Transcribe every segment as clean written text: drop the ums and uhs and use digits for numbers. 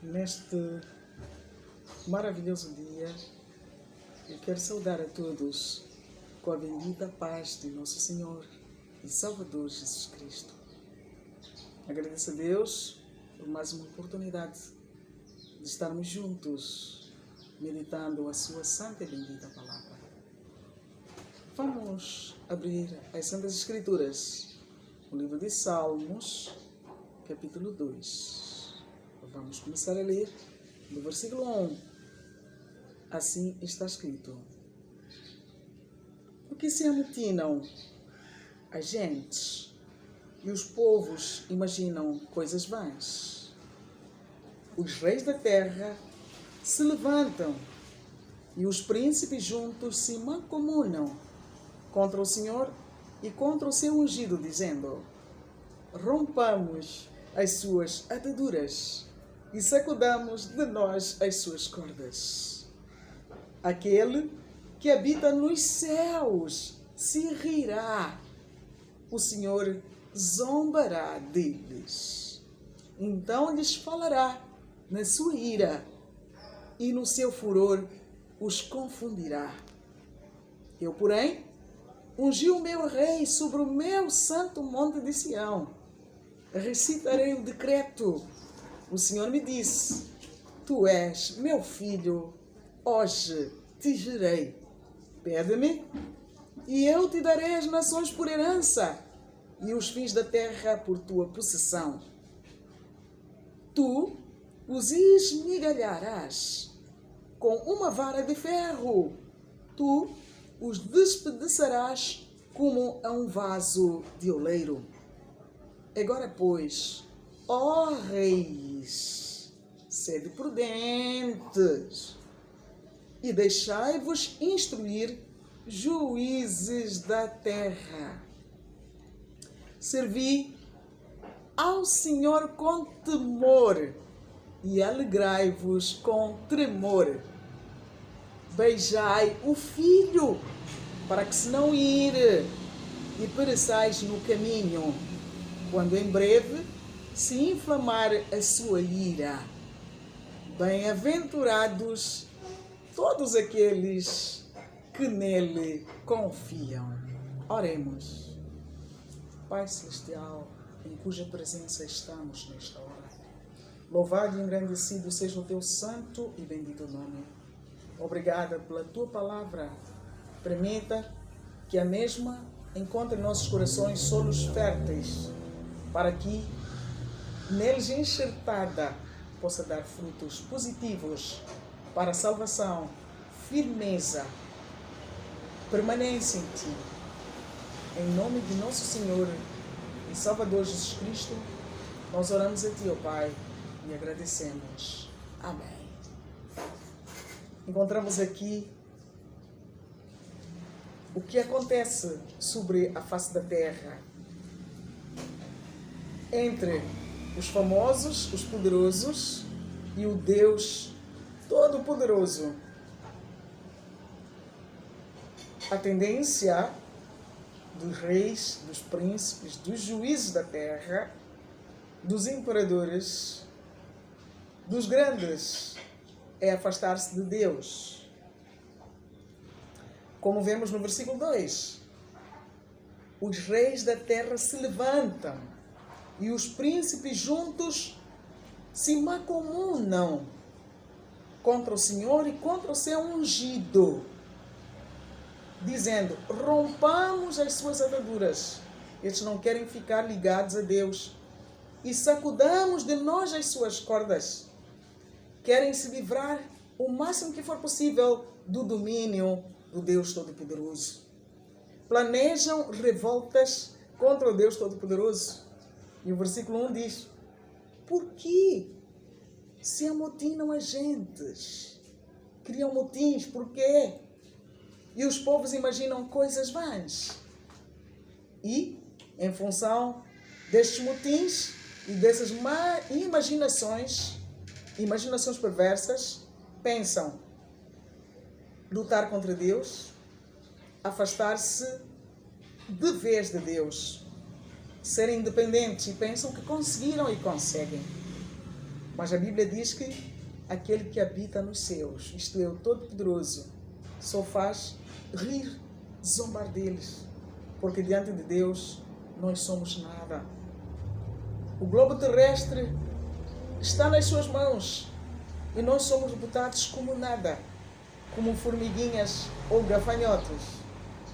Neste maravilhoso dia, eu quero saudar a todos com a bendita paz de nosso Senhor e Salvador Jesus Cristo. Agradeço a Deus por mais uma oportunidade de estarmos juntos, meditando a sua santa e bendita palavra. Vamos abrir as Santas Escrituras, o livro de Salmos, capítulo 2. Vamos começar a ler do versículo 1. Assim está escrito: O que se amotinam as gentes e os povos imaginam coisas vãs. Os reis da terra se levantam e os príncipes juntos se mancomunam contra o Senhor e contra o seu ungido, dizendo: Rompamos as suas ataduras e sacudamos de nós as suas cordas. Aquele que habita nos céus se rirá, o Senhor zombará deles. Então lhes falará na sua ira e no seu furor os confundirá. Eu, porém, ungi o meu rei sobre o meu santo monte de Sião. Recitarei o decreto. O Senhor me disse: Tu és meu filho, hoje te gerei. Pede-me, e eu te darei as nações por herança, e os fins da terra por tua possessão. Tu os esmigalharás com uma vara de ferro. Tu os despedaçarás como a um vaso de oleiro. Agora, pois, ó reis, sede prudentes, e deixai-vos instruir, juízes da terra. Servi ao Senhor com temor e alegrai-vos com tremor. Beijai o filho, para que se não ir e pereçais no caminho, quando em breve se inflamar a sua ira. Bem-aventurados todos aqueles que nele confiam. Oremos. Pai Celestial, em cuja presença estamos nesta hora, louvado e engrandecido seja o teu santo e bendito nome. Obrigada pela tua palavra. Permita que a mesma encontre em nossos corações solos férteis, para que neles enxertada possa dar frutos positivos para a salvação, firmeza, permanência em ti. Em nome de nosso Senhor e Salvador Jesus Cristo, nós oramos a ti, ó Pai, e agradecemos. Amém. Encontramos aqui o que acontece sobre a face da terra entre os famosos, os poderosos e o Deus Todo-Poderoso. A tendência dos reis, dos príncipes, dos juízes da terra, dos imperadores, dos grandes, é afastar-se de Deus. Como vemos no versículo 2, os reis da terra se levantam e os príncipes juntos se mancomunam contra o Senhor e contra o seu ungido, dizendo: rompamos as suas ataduras. Eles não querem ficar ligados a Deus. E sacudamos de nós as suas cordas. Querem se livrar o máximo que for possível do domínio do Deus Todo-Poderoso. Planejam revoltas contra o Deus Todo-Poderoso. E o versículo 1 diz: Por que se amotinam as gentes? Criam motins, por quê? E os povos imaginam coisas vãs. E, em função destes motins e dessas imaginações perversas, pensam lutar contra Deus, afastar-se de vez de Deus, serem independentes, e pensam que conseguiram e conseguem. Mas a Bíblia diz que aquele que habita nos céus, isto é, o Todo-Poderoso, só faz rir, zombar deles, porque diante de Deus nós somos nada. O globo terrestre está nas suas mãos e nós somos botados como nada, como formiguinhas ou gafanhotos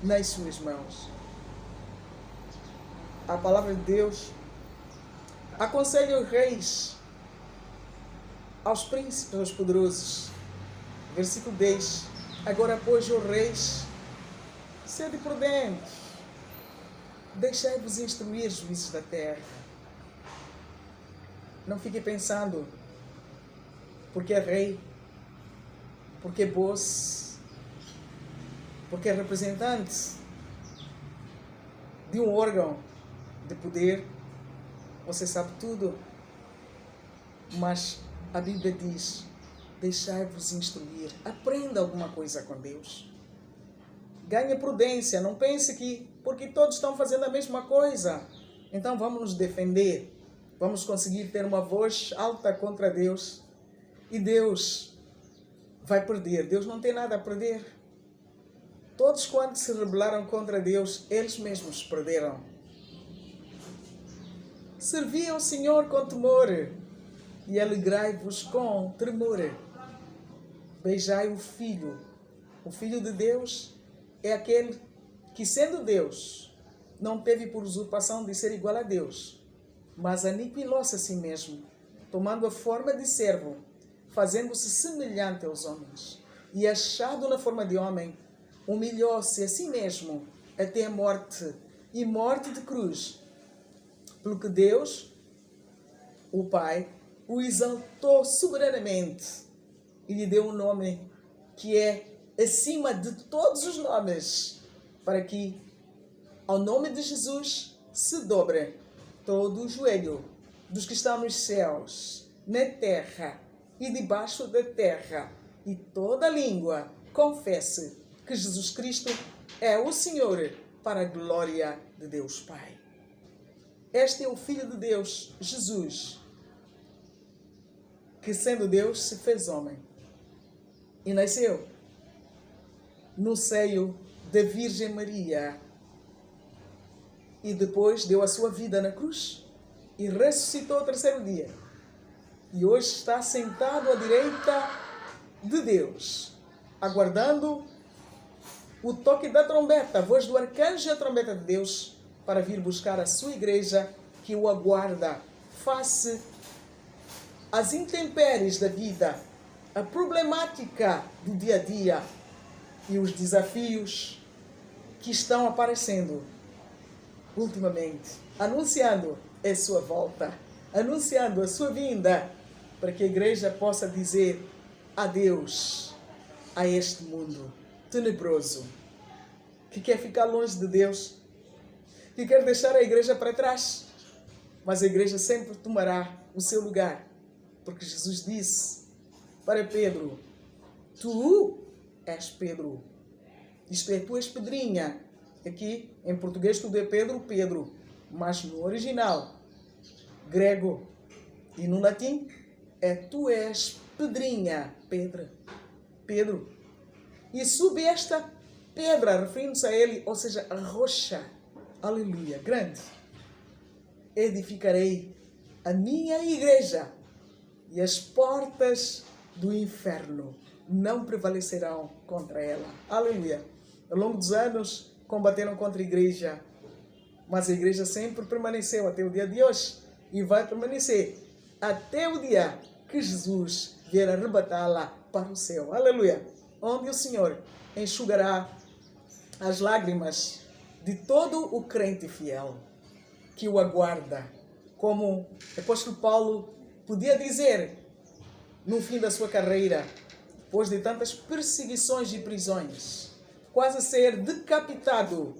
nas suas mãos. A palavra de Deus aconselha os reis, aos príncipes, aos poderosos. Versículo 10. Agora, pois, os reis, sede prudentes, deixai-vos instruir, juízes da terra. Não fique pensando, porque é rei, porque é boss, porque é representante de um órgão de poder, você sabe tudo. Mas a Bíblia diz, deixai-vos instruir, aprenda alguma coisa com Deus. Ganhe prudência, não pense que porque todos estão fazendo a mesma coisa, então vamos nos defender, vamos conseguir ter uma voz alta contra Deus e Deus vai perder. Deus não tem nada a perder. Todos quando se rebelaram contra Deus, eles mesmos perderam. Servi ao Senhor com temor e alegrai-vos com tremor. Beijai o Filho de Deus é aquele que, sendo Deus, não teve por usurpação de ser igual a Deus, mas aniquilou-se a si mesmo, tomando a forma de servo, fazendo-se semelhante aos homens, e achado na forma de homem, humilhou-se a si mesmo até a morte, e morte de cruz, pelo que Deus, o Pai, o exaltou soberanamente e lhe deu um nome que é acima de todos os nomes, para que ao nome de Jesus se dobre todo o joelho dos que estão nos céus, na terra e debaixo da terra, e toda língua confesse que Jesus Cristo é o Senhor, para a glória de Deus Pai. Este é o Filho de Deus, Jesus, que sendo Deus se fez homem e nasceu no seio da Virgem Maria e depois deu a sua vida na cruz e ressuscitou ao terceiro dia e hoje está sentado à direita de Deus, aguardando o toque da trombeta, a voz do arcanjo e a trombeta de Deus, para vir buscar a sua igreja que o aguarda face às intempéries da vida, a problemática do dia a dia e os desafios que estão aparecendo ultimamente, anunciando a sua volta, anunciando a sua vinda, para que a igreja possa dizer adeus a este mundo tenebroso, que quer ficar longe de Deus, que quer deixar a igreja para trás, mas a igreja sempre tomará o seu lugar, porque Jesus disse para Pedro, tu és Pedro, isto é, tu és pedrinha. Aqui em português tudo é Pedro, Pedro, mas no original grego e no latim é tu és pedrinha, Pedro. E sob esta pedra, referindo-se a ele, ou seja, a rocha, aleluia, grande, edificarei a minha igreja e as portas do inferno não prevalecerão contra ela. Aleluia. Ao longo dos anos combateram contra a igreja, mas a igreja sempre permaneceu até o dia de hoje e vai permanecer até o dia que Jesus vier arrebatá-la para o céu. Aleluia. Onde o Senhor enxugará as lágrimas de todo o crente fiel que o aguarda. Como o apóstolo Paulo podia dizer no fim da sua carreira, depois de tantas perseguições e prisões, quase ser decapitado,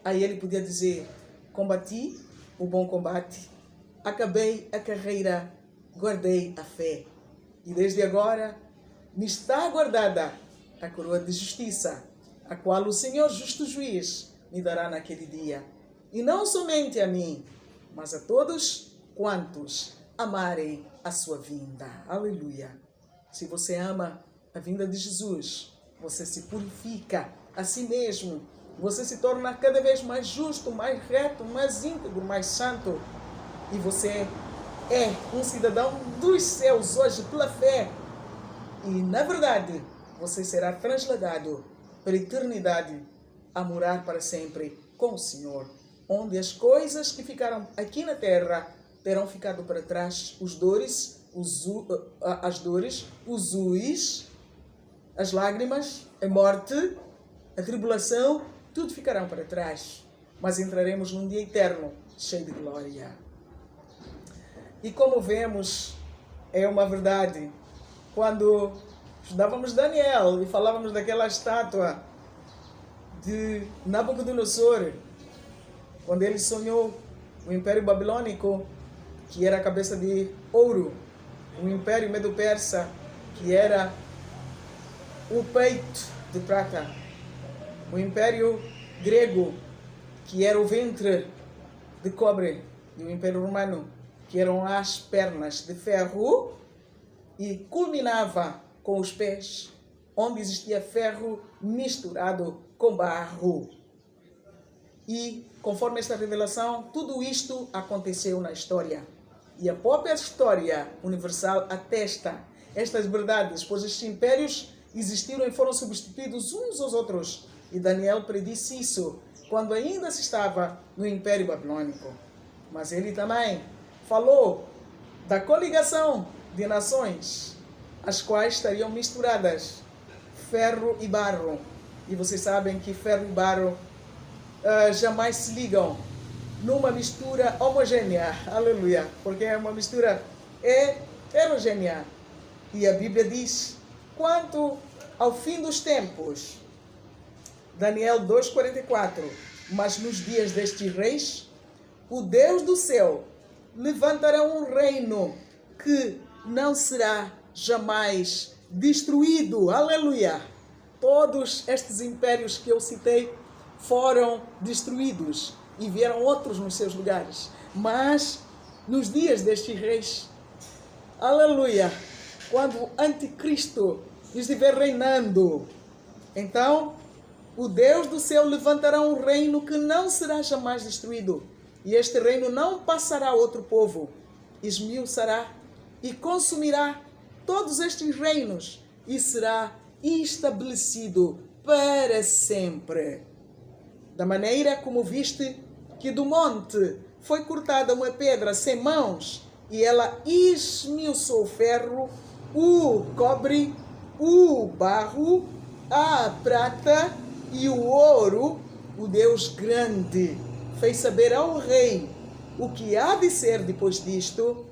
aí ele podia dizer, combati o bom combate, acabei a carreira, guardei a fé, e desde agora me está guardada a coroa de justiça, a qual o Senhor justo juiz me dará naquele dia, e não somente a mim, mas a todos quantos amarem a sua vinda. Aleluia. Se você ama a vinda de Jesus, você se purifica a si mesmo. Você se torna cada vez mais justo, mais reto, mais íntegro, mais santo. E você é um cidadão dos céus hoje pela fé. E, na verdade, você será transladado pela eternidade a morar para sempre com o Senhor, onde as coisas que ficaram aqui na terra terão ficado para trás, as dores, os uis, as lágrimas, a morte, a tribulação, tudo ficarão para trás. Mas entraremos num dia eterno, cheio de glória. E como vemos, é uma verdade. Quando estudávamos Daniel e falávamos daquela estátua de Nabucodonosor, quando ele sonhou o Império Babilônico, que era a cabeça de ouro, o Império Medo-Persa, que era o peito de prata, o Império Grego, que era o ventre de cobre, e o Império Romano, que eram as pernas de ferro, e culminava com os pés, onde existia ferro misturado com barro. E, conforme esta revelação, tudo isto aconteceu na história. E a própria história universal atesta estas verdades, pois estes impérios existiram e foram substituídos uns aos outros. E Daniel predisse isso quando ainda se estava no Império Babilônico. Mas ele também falou da coligação de nações, as quais estariam misturadas, ferro e barro. E vocês sabem que ferro e barro jamais se ligam numa mistura homogênea, aleluia, porque é uma mistura heterogênea. E a Bíblia diz, quanto ao fim dos tempos, Daniel 2,44, mas nos dias destes reis, o Deus do céu levantará um reino que não será jamais destruído, aleluia. Todos estes impérios que eu citei foram destruídos e vieram outros nos seus lugares. Mas nos dias destes reis, aleluia, quando o anticristo estiver reinando, então o Deus do céu levantará um reino que não será jamais destruído. E este reino não passará a outro povo, esmiuçará e consumirá todos estes reinos e será estabelecido para sempre. Da maneira como viste que do monte foi cortada uma pedra sem mãos e ela esmiuçou o ferro, o cobre, o barro, a prata e o ouro, o Deus grande fez saber ao rei o que há de ser depois disto,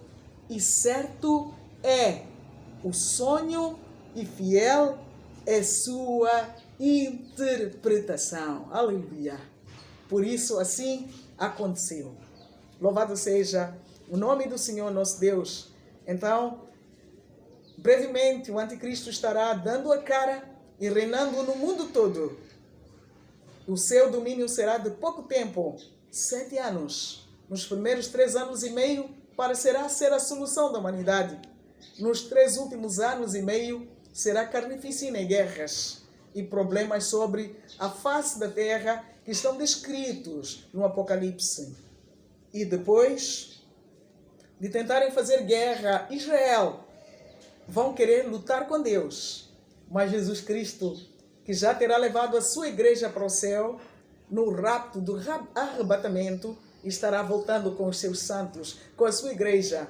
e certo é o sonho e fiel é sua interpretação. Aleluia. Por isso assim aconteceu. Louvado seja o nome do Senhor nosso Deus. Então, brevemente o anticristo estará dando a cara e reinando no mundo todo. O seu domínio será de pouco tempo, 7 anos. Nos primeiros 3 anos e meio, parecerá ser a solução da humanidade. Nos 3 últimos anos e meio, será carnificina e guerras e problemas sobre a face da terra que estão descritos no Apocalipse. E depois de tentarem fazer guerra, Israel vão querer lutar com Deus. Mas Jesus Cristo, que já terá levado a sua igreja para o céu, no rapto do arrebatamento, estará voltando com os seus santos, com a sua igreja.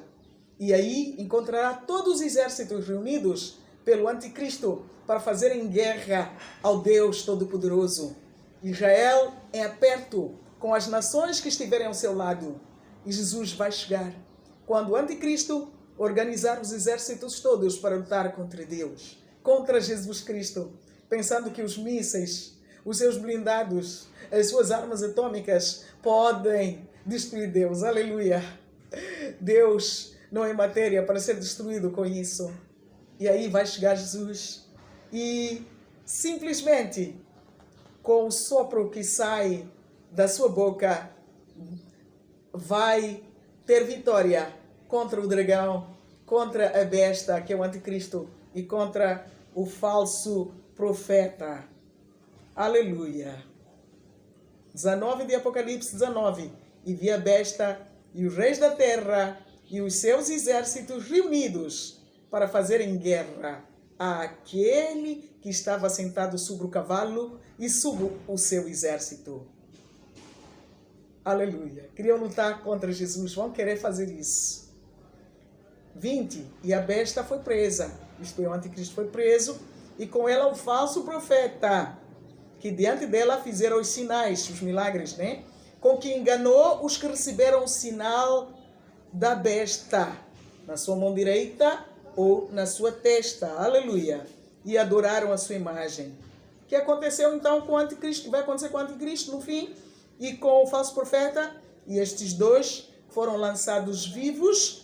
E aí encontrará todos os exércitos reunidos pelo anticristo para fazerem guerra ao Deus Todo-Poderoso. Israel é aperto com as nações que estiverem ao seu lado. E Jesus vai chegar quando o anticristo organizar os exércitos todos para lutar contra Deus, contra Jesus Cristo, pensando que os mísseis, os seus blindados, as suas armas atômicas podem destruir Deus. Aleluia! Deus não é matéria para ser destruído com isso. E aí vai chegar Jesus e simplesmente com o sopro que sai da sua boca vai ter vitória contra o dragão, contra a besta, que é o anticristo, e contra o falso profeta. Aleluia. 19 de Apocalipse 19. E vi a besta e os reis da terra e os seus exércitos reunidos para fazerem guerra àquele que estava sentado sobre o cavalo e sobre o seu exército. Aleluia. Queriam lutar contra Jesus, vão querer fazer isso. 20. E a besta foi presa, isto é, o anticristo foi preso, e com ela o falso profeta, que diante dela fizeram os sinais, os milagres, né? Com que enganou os que receberam o sinal da besta, na sua mão direita ou na sua testa. Aleluia. E adoraram a sua imagem. O que aconteceu então com o anticristo? O que vai acontecer com o anticristo no fim? E com o falso profeta? E estes dois foram lançados vivos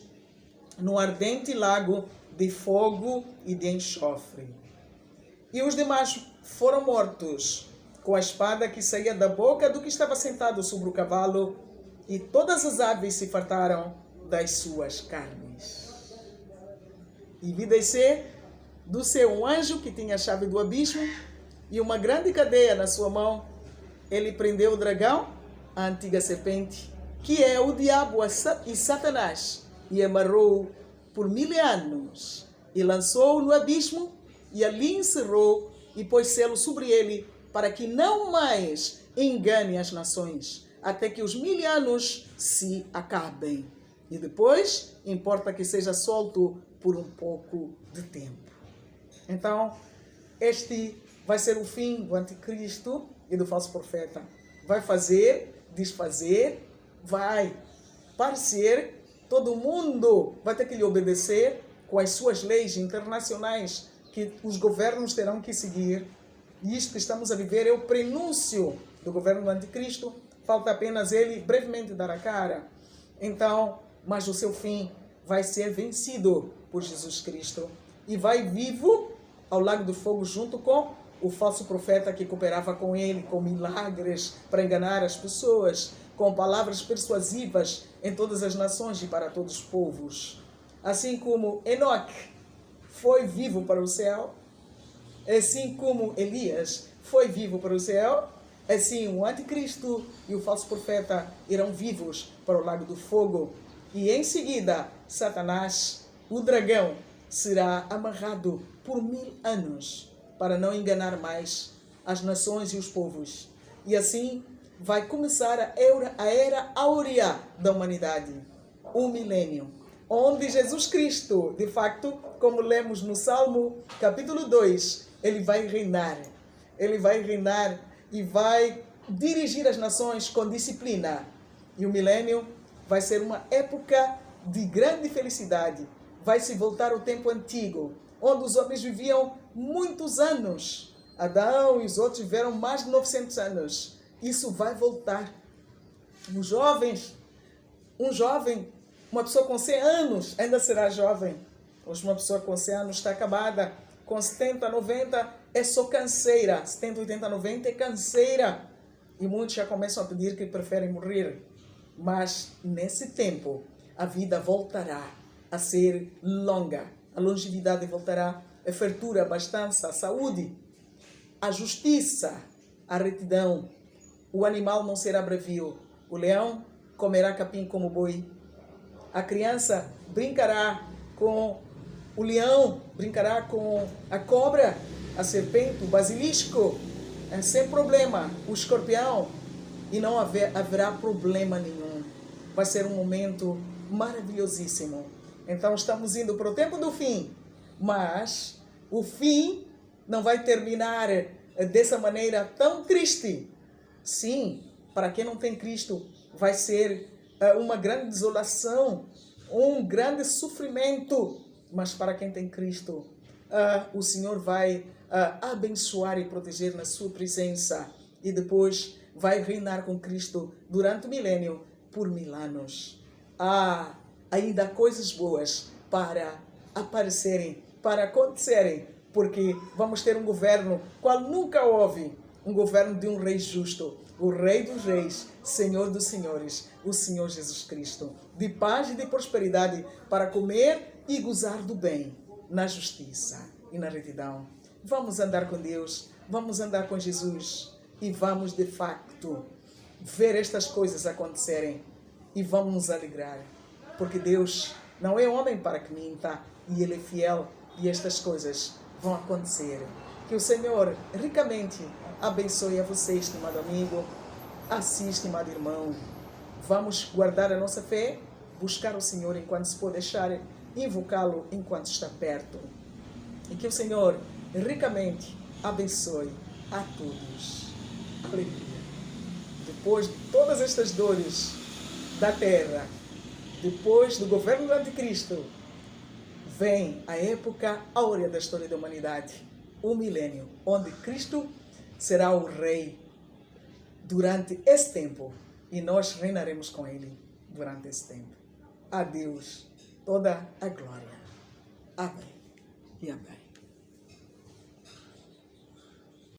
no ardente lago de fogo e de enxofre. E os demais foram mortos com a espada que saía da boca do que estava sentado sobre o cavalo, e todas as aves se fartaram das suas carnes. E vi descer do céu um anjo que tinha a chave do abismo e uma grande cadeia na sua mão. Ele prendeu o dragão, a antiga serpente, que é o diabo e Satanás, e amarrou-o por 1000 anos, e lançou-o no abismo, e ali encerrou, e pôs selo sobre ele, para que não mais engane as nações, até que os 1000 anos se acabem. E depois, importa que seja solto por um pouco de tempo. Então, este vai ser o fim do anticristo e do falso profeta. Vai fazer, desfazer, vai parecer, todo mundo vai ter que lhe obedecer com as suas leis internacionais que os governos terão que seguir. E isto que estamos a viver é o prenúncio do governo do anticristo. Falta apenas ele brevemente dar a cara. Então, mas o seu fim vai ser vencido por Jesus Cristo. E vai vivo ao lago do fogo junto com o falso profeta que cooperava com ele, com milagres para enganar as pessoas, com palavras persuasivas em todas as nações e para todos os povos. Assim como Enoque foi vivo para o céu, assim como Elias foi vivo para o céu, assim o anticristo e o falso profeta irão vivos para o lago do fogo. E em seguida, Satanás, o dragão, será amarrado por 1000 anos para não enganar mais as nações e os povos. E assim vai começar a era áurea da humanidade, o milênio, onde Jesus Cristo, de facto, como lemos no Salmo capítulo 2, ele vai reinar. Ele vai reinar e vai dirigir as nações com disciplina. E o milênio vai ser uma época de grande felicidade. Vai se voltar ao tempo antigo, onde os homens viviam muitos anos. Adão e os outros viveram mais de 900 anos. Isso vai voltar. Os jovens, um jovem, uma pessoa com 100 anos ainda será jovem. Hoje uma pessoa com 100 anos está acabada. Com 70, 90 é só canseira. 70, 80, 90 é canseira. E muitos já começam a pedir que preferem morrer. Mas nesse tempo a vida voltará a ser longa. A longevidade voltará, a fartura, a abastança, a saúde, a justiça, a retidão. O animal não será bravio. O leão comerá capim como boi. A criança brincará com o leão, brincará com a cobra, a serpente, o basilisco, sem problema. O escorpião, e não haverá problema nenhum. Vai ser um momento maravilhosíssimo. Então estamos indo para o tempo do fim, mas o fim não vai terminar dessa maneira tão triste. Sim, para quem não tem Cristo, vai ser uma grande desolação, um grande sofrimento. Mas para quem tem Cristo, o Senhor vai abençoar e proteger na sua presença. E depois vai reinar com Cristo durante o milênio por 1000 anos. Ainda há coisas boas para aparecerem, para acontecerem, porque vamos ter um governo qual nunca houve. um governo de um rei justo, o Rei dos Reis, Senhor dos Senhores, o Senhor Jesus Cristo, de paz e de prosperidade para comer e gozar do bem, na justiça e na retidão. Vamos andar com Deus, vamos andar com Jesus e vamos de facto ver estas coisas acontecerem e vamos nos alegrar, porque Deus não é homem para que minta e Ele é fiel e estas coisas vão acontecer. Que o Senhor ricamente abençoe a você, estimado amigo, assim, estimado irmão. Vamos guardar a nossa fé, buscar o Senhor enquanto se pode achar, invocá-lo enquanto está perto. E que o Senhor ricamente abençoe a todos. Aleluia. Depois de todas estas dores da terra, depois do governo do Anticristo, vem a época áurea da história da humanidade, o milênio, onde Cristo será o Rei durante esse tempo e nós reinaremos com Ele durante esse tempo. A Deus toda a glória. Amém e amém.